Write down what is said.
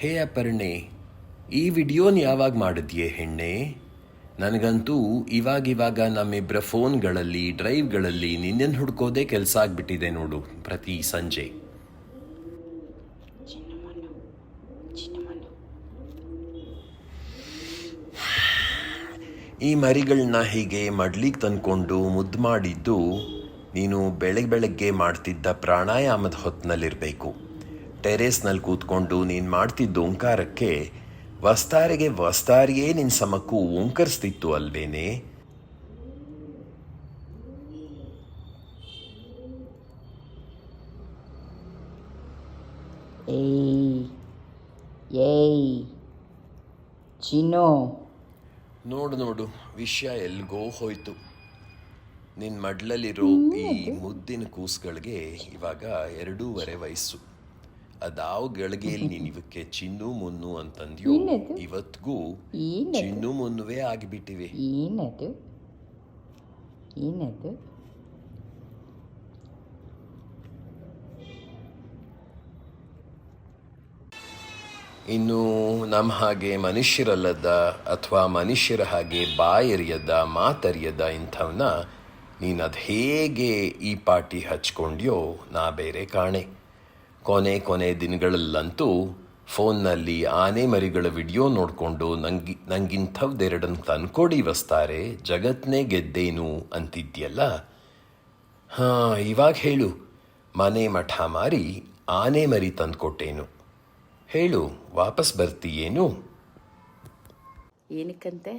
ಹೇ ಅಪರ್ಣೆ, ಈ ವಿಡಿಯೋನ ಯಾವಾಗ ಮಾಡಿದ್ಯೆ ಹೆಣ್ಣೆ? ನನಗಂತೂ ಇವಾಗಿವಾಗ ನಮ್ಮಿಬ್ಬರ ಫೋನ್ಗಳಲ್ಲಿ ಡ್ರೈವ್ಗಳಲ್ಲಿ ನಿನ್ನೆನ್ನು ಹುಡ್ಕೋದೇ ಕೆಲಸ ಆಗಿಬಿಟ್ಟಿದೆ ನೋಡು ಪ್ರತಿ ಸಂಜೆ. ಈ ಮರಿಗಳನ್ನ ಹೀಗೆ ಮಡ್ಲಿಗೆ ತಂದ್ಕೊಂಡು ಮುದ್ದು ಮಾಡಿದ್ದು ನೀನು ಬೆಳಗ್ಗೆ ಮಾಡ್ತಿದ್ದ ಪ್ರಾಣಾಯಾಮದ ಹೊತ್ತಿನಲ್ಲಿರಬೇಕು. ಟೆರೇಸ್ನಲ್ಲಿ ಕೂತ್ಕೊಂಡು ನೀನು ಮಾಡ್ತಿದ್ದ ಓಂಕಾರಕ್ಕೆ ವಸ್ತಾರಿಯೇ ನಿನ್ನ ಸಮಕ್ಕೂ ಓಂಕರಿಸ್ತಿತ್ತು ಅಲ್ವೇನೆ? ಏಯ್ ಚಿನ್ನು, ನೋಡು ವಿಷಯ ಎಲ್ಗೋ ಹೋಯ್ತು. ನಿನ್ನ ಮಡ್ಲಲ್ಲಿರೋ ಈ ಮುದ್ದಿನ ಕೂಸುಗಳಿಗೆ ಇವಾಗ 2.5 ವಯಸ್ಸು. ಅದಾವ ಗಳಿಗೆಯಲ್ಲಿ ನೀನು ಇವಕ್ಕೆ ಚಿನ್ನು ಮುನ್ನು ಅಂತಂದ್ಯೋ, ಇವತ್ತಿಗೂ ಚಿನ್ನು ಮುನ್ನುವೇ ಆಗಿಬಿಟ್ಟಿವೆ. ಏನದು ಇನ್ನು ನಮ್ಮ ಹಾಗೆ ಮನುಷ್ಯರಲ್ಲದ ಅಥವಾ ಮನುಷ್ಯರ ಹಾಗೆ ಬಾಯರಿಯದ ಮಾತರಿಯದ ಇಂಥವನ್ನ ನೀನು ಅದು ಹೇಗೆ ಈ ಪಾಟಿ ಹಚ್ಕೊಂಡ್ಯೋ ನಾ ಬೇರೆ ಕಾಣೆ. ಕೊನೆ ದಿನಗಳಲ್ಲಂತೂ ಫೋನ್ನಲ್ಲಿ ಆನೆ ಮರಿಗಳ ವಿಡಿಯೋ ನೋಡಿಕೊಂಡು ನಂಗಿಂಥವ್ದೆರಡನ್ನು ತಂದ್ಕೊಡಿ ವಸ್ತಾರೆ, ಜಗತ್ನೇ ಗೆದ್ದೇನು ಅಂತಿದ್ಯಲ್ಲ. ಇವಾಗ ಹೇಳು, ಮನೆ ಮಠ ಮಾರಿ ಆನೆ ಮರಿ ತಂದ್ಕೊಟ್ಟೇನು? ಹೇಳು, ವಾಪಸ್ ಬರ್ತೀಯೇನು? ಏನಕ್ಕಂತೆ?